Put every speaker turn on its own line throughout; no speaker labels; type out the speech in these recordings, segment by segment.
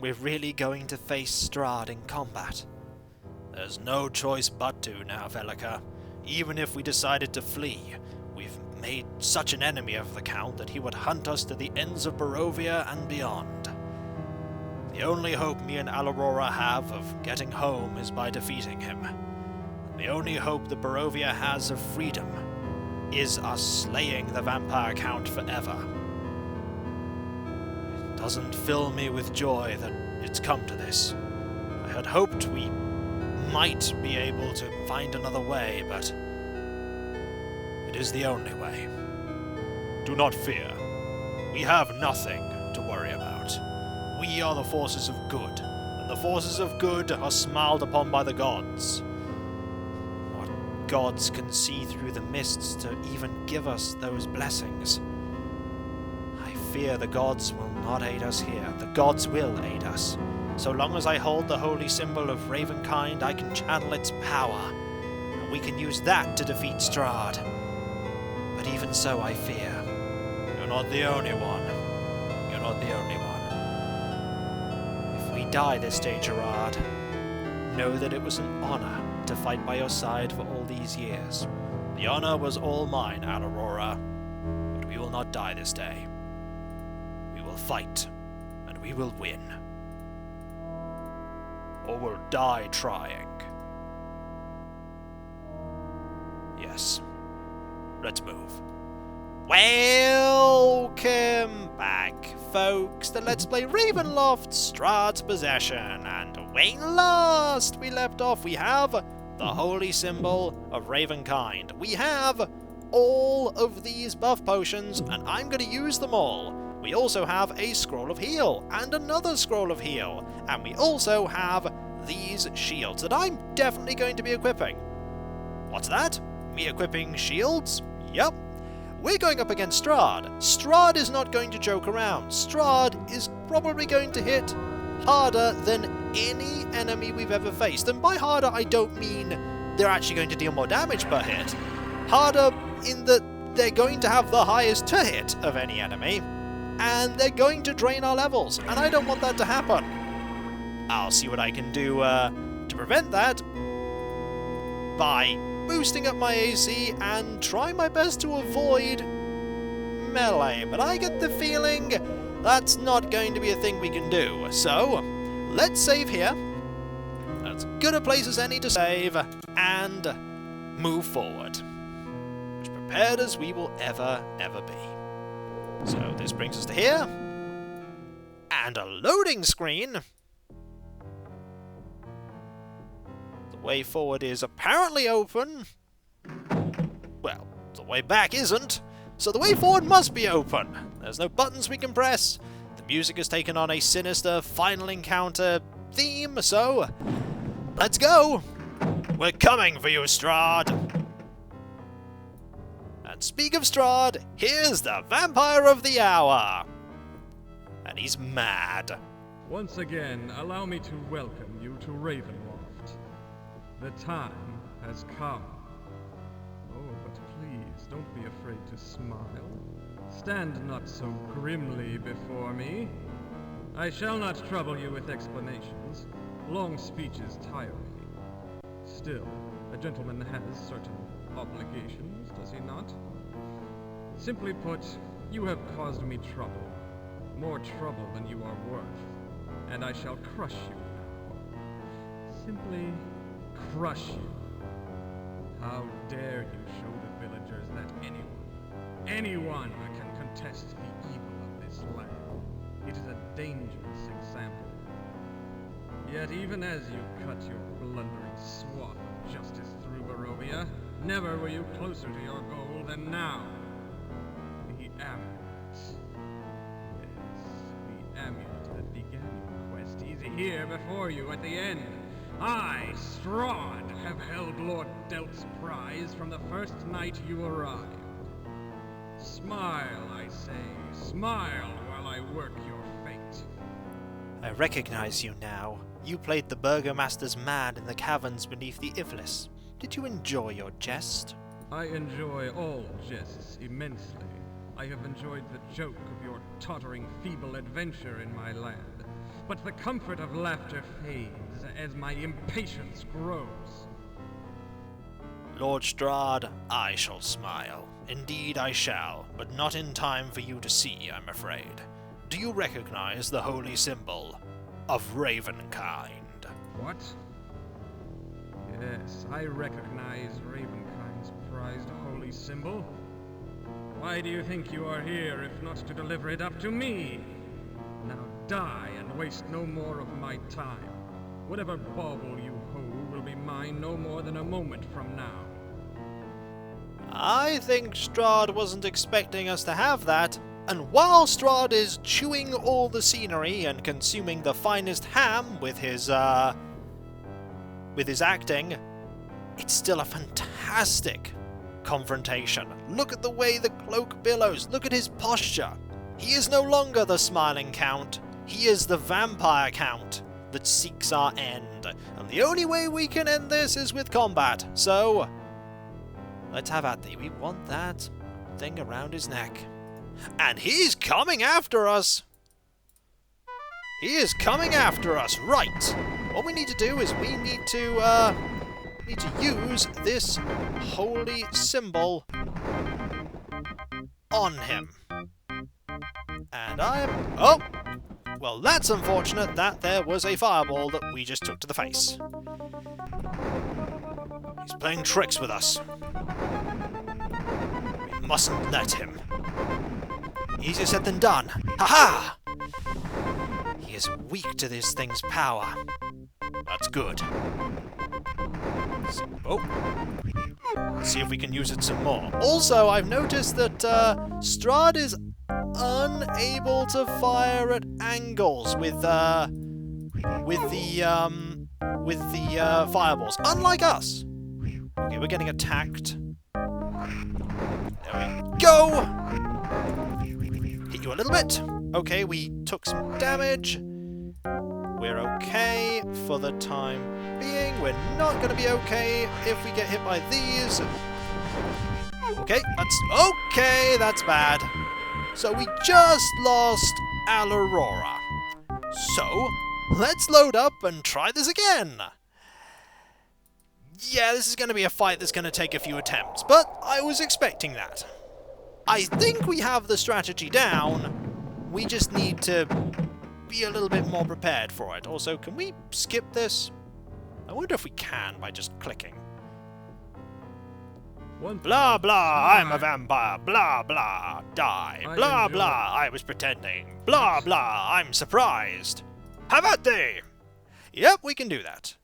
we're really going to face Strahd in combat?
There's no choice but to now, Velika. Even if we decided to flee, we've made such an enemy of the Count that he would hunt us to the ends of Barovia and beyond. The only hope me and Aurora have of getting home is by defeating him. The only hope that Barovia has of freedom is us slaying the Vampire Count forever. It doesn't fill me with joy that it's come to this. I had hoped we might be able to find another way, but it is the only way. Do not fear. We have nothing to worry about. We are the forces of good, and the forces of good are smiled upon by the gods. What gods can see through the mists to even give us those blessings? I fear the gods will not aid us here. The gods will aid us. So long as I hold the holy symbol of Ravenkind, I can channel its power, and we can use that to defeat Strahd. But even so, I fear. You're not the only one. You're not the only one. If we die this day, Gerard, know that it was an honor to fight by your side for all these years. The honor was all mine, Aurora, but we will not die this day. We will fight, and we will win. Or we'll die trying. Yes. Let's move. Welcome back, folks, to Let's Play Ravenloft Strahd's Possession. And when last we left off, we have the holy symbol of Ravenkind. We have all of these buff potions, and I'm going to use them all. We also have a scroll of heal, and another scroll of heal, and we also have these shields that I'm definitely going to be equipping. What's that? Me equipping shields? Yep. We're going up against Strahd. Strahd is not going to joke around. Strahd is probably going to hit harder than any enemy we've ever faced. And by harder, I don't mean they're actually going to deal more damage per hit. Harder in that they're going to have the highest to hit of any enemy, and they're going to drain our levels, and I don't want that to happen. I'll see what I can do to prevent that by boosting up my AC and try my best to avoid melee, but I get the feeling that's not going to be a thing we can do. So, let's save here. As good a place as any to save, and move forward. As prepared as we will ever be. So this brings us to here, and a loading screen. The way forward is apparently open. Well, the way back isn't, so the way forward must be open. There's no buttons we can press. The music has taken on a sinister final encounter theme, so let's go. We're coming for you, Strahd. And speak of Strahd, here's the Vampire of the Hour. And he's mad.
Once again, allow me to welcome you to Ravenloft. The time has come. Oh, but please, don't be afraid to smile. Stand not so grimly before me. I shall not trouble you with explanations. Long speeches tire me. Still, a gentleman has certain obligations, does he not? Simply put, you have caused me trouble. More trouble than you are worth. And I shall crush you now. Simply crush you. How dare you show the villagers that anyone can contest the evil of this land. It is a dangerous example. Yet even as you cut your blundering swath of justice through Barovia, never were you closer to your goal than now. The amulet. Yes, the amulet that began your quest is here before you at the end. I, Strahd, have held Lord Dhelt's prize from the first night you arrived. Smile, I say, smile while I work your fate.
I recognize you now. You played the Burgomaster's man in the caverns beneath the Iflis. Did you enjoy your jest?
I enjoy all jests immensely. I have enjoyed the joke of your tottering feeble adventure in my land. but the comfort of laughter fades as my impatience grows.
Lord Strahd, I shall smile. Indeed I shall, but not in time for you to see, I'm afraid. Do you recognize the holy symbol of Ravenkind?
What? Yes, I recognize Ravenkind's prized holy symbol. Why do you think you are here if not to deliver it up to me? Now die and waste no more of my time. Whatever bauble you hold will be mine no more than a moment from now.
I think Strahd wasn't expecting us to have that, and while Strahd is chewing all the scenery and consuming the finest ham with his acting, it's still a fantastic confrontation. Look at the way the cloak billows, look at his posture. He is no longer the smiling count, he is the vampire count that seeks our end, and the only way we can end this is with combat, so let's have at thee. We want that thing around his neck. And he's coming after us! He is coming after us, right! What we need to do is we need to use this holy symbol on him. And oh! Well, that's unfortunate that there was a fireball that we just took to the face. He's playing tricks with us. We mustn't let him. Easier said than done. Ha-ha! He is weak to this thing's power. That's good. Let's see if we can use it some more. Also, I've noticed that Strahd is unable to fire at angles with the fireballs, unlike us. Okay, we're getting attacked. There we go! Hit you a little bit. Okay, we took some damage. We're okay for the time being. We're not going to be okay if we get hit by these. Okay, that's bad. So we just lost Aurora. So, let's load up and try this again. Yeah, this is going to be a fight that's going to take a few attempts, but I was expecting that. I think we have the strategy down. We just need to be a little bit more prepared for it. Also, can we skip this? I wonder if we can by just clicking. Blah blah, I'm a vampire. Blah blah, die. Blah blah, I was pretending. Blah blah, I'm surprised. How about they? Yep, we can do that.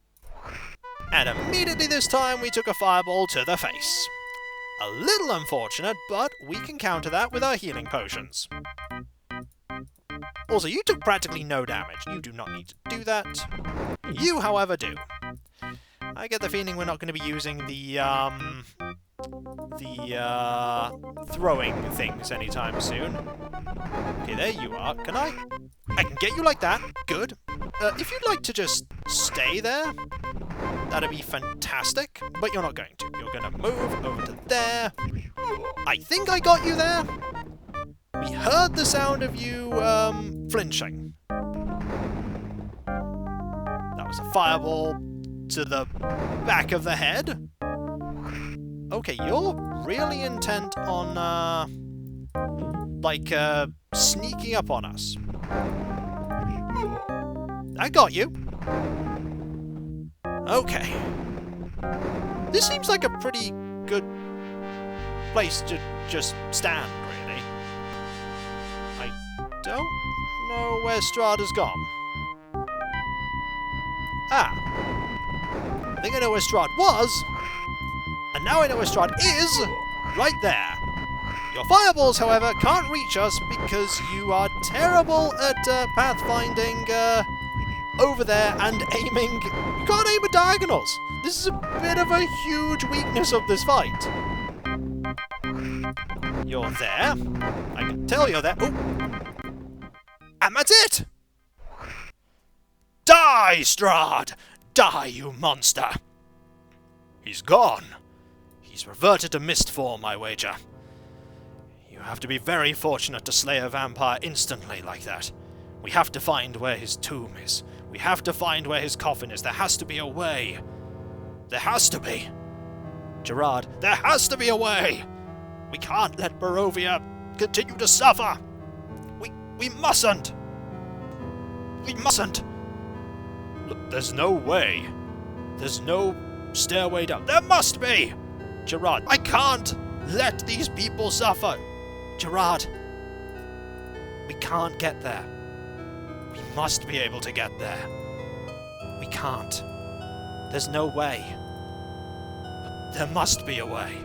And immediately this time we took a fireball to the face. A little unfortunate, but we can counter that with our healing potions. Also, you took practically no damage. You do not need to do that. You, however, do. I get the feeling we're not going to be using the throwing things anytime soon. Okay, there you are. Can I can get you like that. Good. If you'd like to just stay there, that'd be fantastic. But you're not going to. You're going to move over to there. I think I got you there. We heard the sound of you flinching. That was a fireball to the back of the head. Okay, you're really intent on, sneaking up on us. I got you. Okay. This seems like a pretty good place to just stand, really. I don't know where Strahd has gone. Ah. I think I know where Strahd was. And now I know where Strahd is. Right there. Your fireballs, however, can't reach us because you are terrible at pathfinding over there and aiming. You can't aim at diagonals. This is a bit of a huge weakness of this fight. You're there. I can tell you're there. Oh. And that's it! Die, Strahd! Die, you monster! He's gone. He's reverted to mist form, I wager. You have to be very fortunate to slay a vampire instantly like that, We have to find where his tomb is. We have to find where his coffin is. There has to be a way. There has to be. Gerard, there has to be a way! We can't let Barovia continue to suffer! We mustn't! We mustn't! Look, there's no way. There's no stairway down. There must be! Gerard, I can't let these people suffer! Gerard, we can't get there. We must be able to get there. We can't. There's no way. But there must be a way.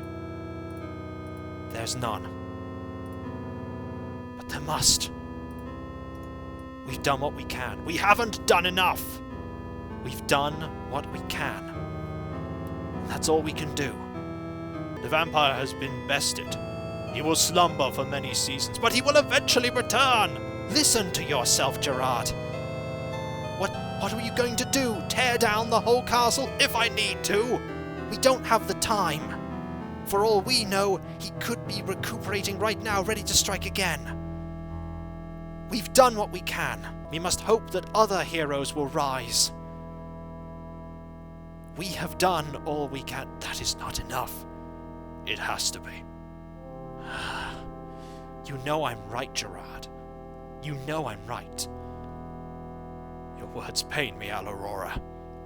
There's none. But there must. We've done what we can. We haven't done enough. We've done what we can. And that's all we can do. The vampire has been bested. He will slumber for many seasons, but he will eventually return. Listen to yourself, Gerard. What are you going to do? Tear down the whole castle if I need to? We don't have the time. For all we know, he could be recuperating right now, ready to strike again. We've done what we can. We must hope that other heroes will rise. We have done all we can. That is not enough. It has to be. You know I'm right, Gerard. You know I'm right. Your words pain me, Aurora.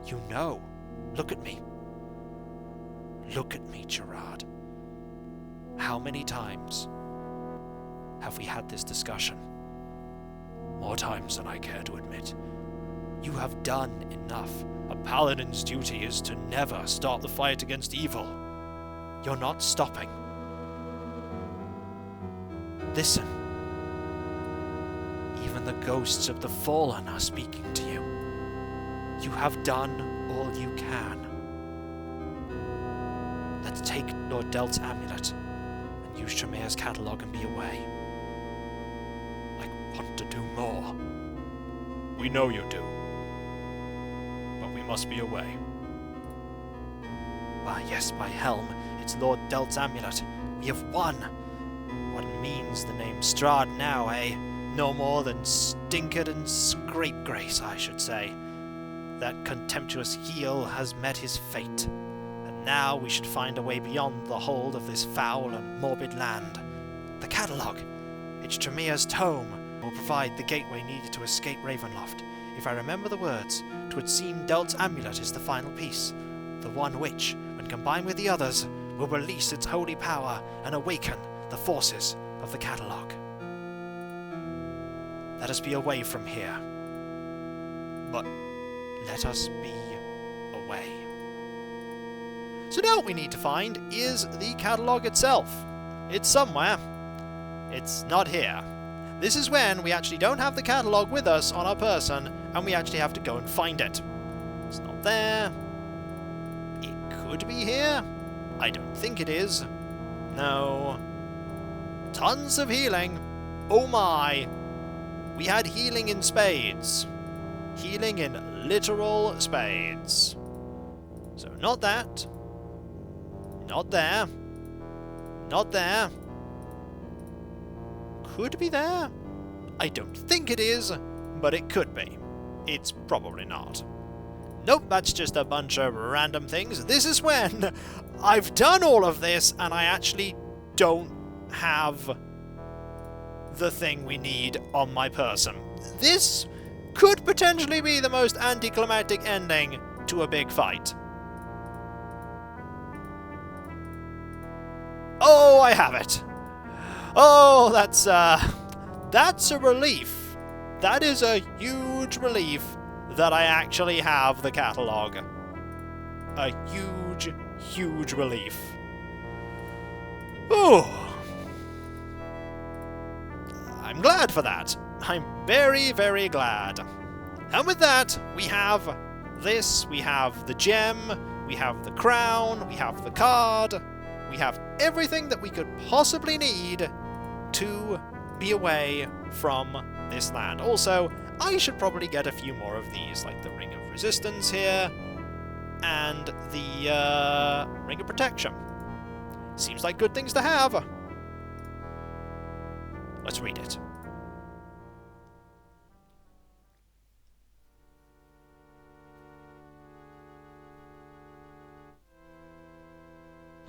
You know. Look at me. Look at me, Gerard. How many times have we had this discussion? More times than I care to admit. You have done enough. A paladin's duty is to never start the fight against evil. You're not stopping. Listen. Even the ghosts of the fallen are speaking to you. You have done all you can. Let's take Lord Dhelt's amulet and use Tremere's catalogue and be away. I want to do more. We know you do. But we must be away. Ah, yes, by helm, it's Lord Dhelt's amulet. We have won. What means the name Strahd now, eh? No more than stinkered and scapegrace, I should say. That contemptuous heel has met his fate, and now we should find a way beyond the hold of this foul and morbid land. The catalogue! It's Tremere's tome will provide the gateway needed to escape Ravenloft. If I remember the words, 'twould seem Dhelt's amulet is the final piece, the one which, when combined with the others, will release its holy power and awaken the forces of the catalogue. Let us be away from here. But let us be away. So now what we need to find is the catalogue itself. It's somewhere. It's not here. This is when we actually don't have the catalogue with us on our person, and we actually have to go and find it. It's not there. It could be here. I don't think it is. No. Tons of healing. Oh my. We had healing in spades. Healing in literal spades. So not that. Not there. Not there. Could be there. I don't think it is, but it could be. It's probably not. Nope, that's just a bunch of random things. This is when I've done all of this and I actually don't have the thing we need on my person. This could potentially be the most anticlimactic ending to a big fight. Oh, I have it. Oh, that's a relief. That is a huge relief that I actually have the catalogue. A huge, huge relief. Oh. I'm glad for that. I'm very, very glad. And with that, we have this, we have the gem, we have the crown, we have the card, we have everything that we could possibly need to be away from this land. Also, I should probably get a few more of these, like the Ring of Resistance here, and the Ring of Protection. Seems like good things to have. Let's read it.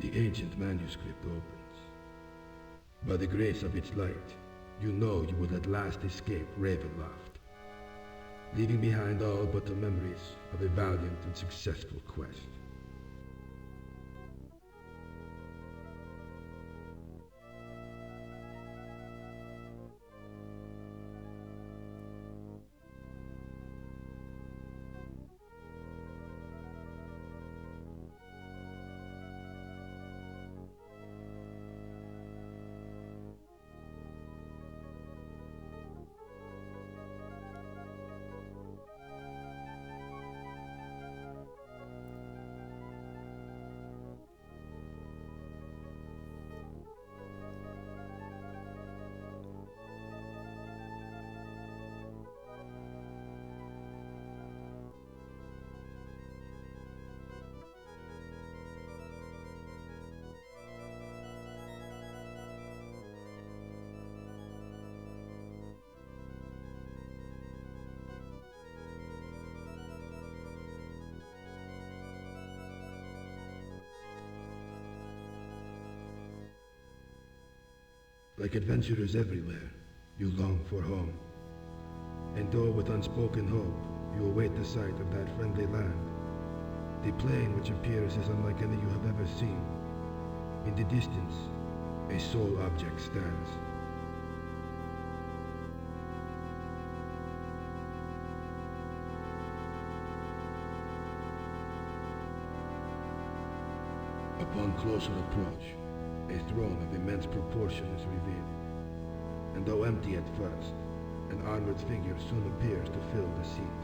the ancient manuscript opens. By the grace of its light, you know you will at last escape Ravenloft, leaving behind all but the memories of a valiant and successful quest. Like adventurers everywhere, you long for home. And though with unspoken hope, you await the sight of that friendly land, the plain which appears as unlike any you have ever seen. In the distance, a sole object stands. Upon closer approach, a throne of immense proportion is revealed, and though empty at first, an armored figure soon appears to fill the seat.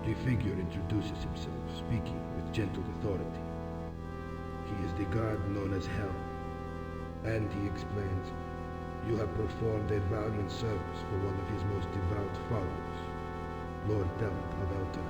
The figure introduces himself, speaking with gentle authority. He is the god known as Hell, and he explains, you have performed a valiant service for one of his most devout followers, Lord Dhelt of Elton.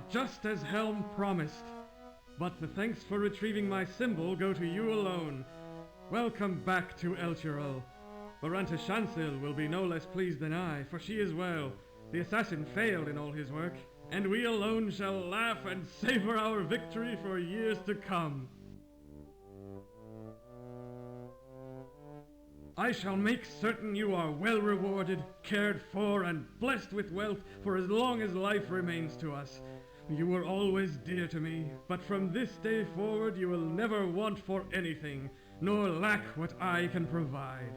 Just as Helm promised. But the thanks for retrieving my symbol go to you alone. Welcome back to Elturel. Baranta Shansil will be no less pleased than I, for she is well. The assassin failed in all his work, and we alone shall laugh and savor our victory for years to come. I shall make certain you are well rewarded, cared for, and blessed with wealth for as long as life remains to us. You were always dear to me, but from this day forward you will never want for anything, nor lack what I can provide.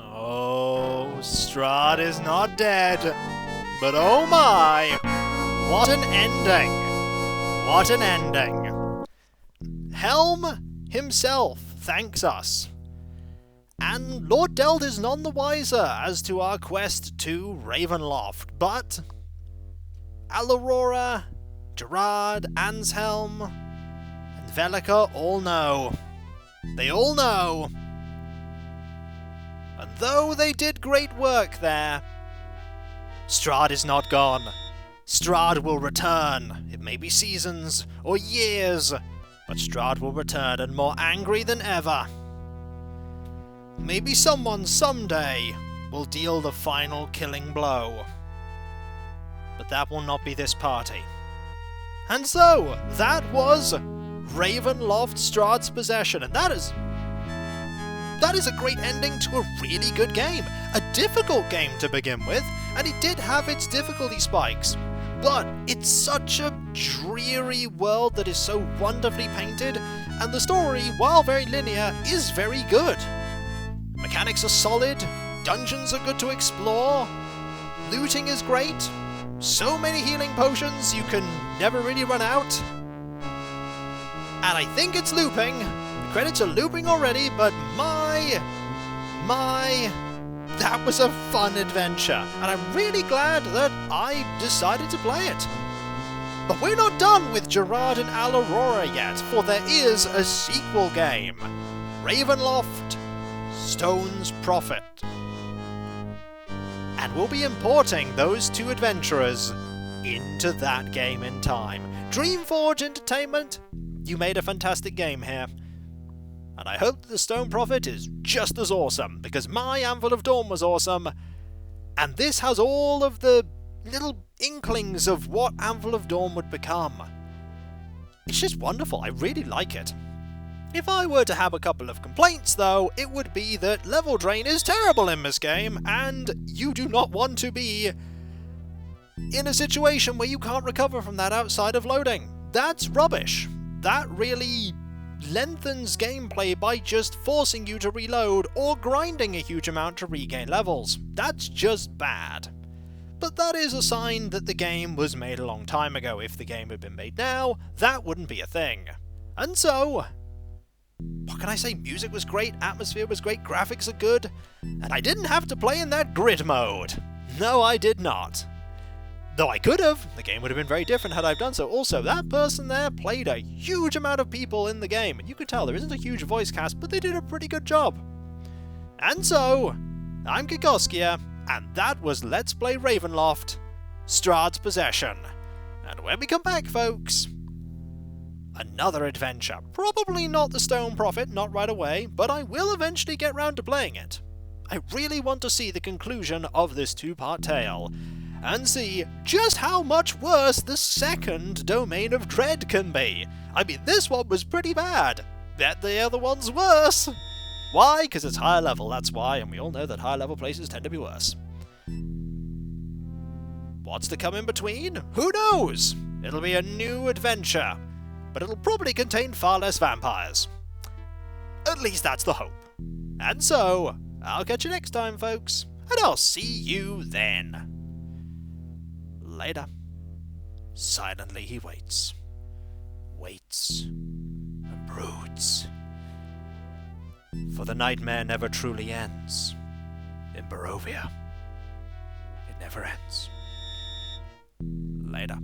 Oh, Strahd is not dead, but oh my, what an ending! What an ending! Helm himself thanks us, and Lord Dhelt is none the wiser as to our quest to Ravenloft, but Alorora, Gerard, Anshelm, and Velika all know. They all know. And though they did great work there, Strahd is not gone. Strahd will return. It may be seasons or years, but Strahd will return and more angry than ever. maybe someone someday will deal the final killing blow. But that will not be this party. And so, that was Ravenloft Strahd's Possession, and that is a great ending to a really good game. A difficult game to begin with, and it did have its difficulty spikes. But it's such a dreary world that is so wonderfully painted, and the story, while very linear, is very good. Mechanics are solid, dungeons are good to explore, looting is great, so many healing potions you can never really run out. And I think it's looping. The credits are looping already, but that was a fun adventure, and I'm really glad that I decided to play it. But we're not done with Gerard and Al Aurora yet, for there is a sequel game, Ravenloft Stone's Prophet. And we'll be importing those two adventurers into that game in time. Dreamforge Entertainment, you made a fantastic game here. And I hope that the Stone Prophet is just as awesome, because my Anvil of Dawn was awesome, and this has all of the little inklings of what Anvil of Dawn would become. It's just wonderful, I really like it. If I were to have a couple of complaints though, it would be that level drain is terrible in this game, and you do not want to be in a situation where you can't recover from that outside of loading. That's rubbish. That really lengthens gameplay by just forcing you to reload or grinding a huge amount to regain levels. That's just bad. But that is a sign that the game was made a long time ago. If the game had been made now, that wouldn't be a thing. And so, what can I say? Music was great, atmosphere was great, graphics are good, and I didn't have to play in that grid mode. No, I did not. Though I could have. The game would have been very different had I done so. Also, that person there played a huge amount of people in the game, and you could tell there isn't a huge voice cast, but they did a pretty good job. And so, I'm Kikoskia, and that was Let's Play Ravenloft Strahd's Possession. And when we come back, folks, another adventure. Probably not the Stone Prophet, not right away, but I will eventually get round to playing it. I really want to see the conclusion of this two-part tale, and see just how much worse the second Domain of Dread can be. I mean, this one was pretty bad. Bet the other one's worse. Why? Because it's higher level, that's why, and we all know that higher level places tend to be worse. What's to come in between? Who knows? It'll be a new adventure, but it'll probably contain far less vampires. At least that's the hope. And so, I'll catch you next time, folks, and I'll see you then. Later. Silently he waits. Waits and broods. For the nightmare never truly ends. In Barovia, it never ends. Later.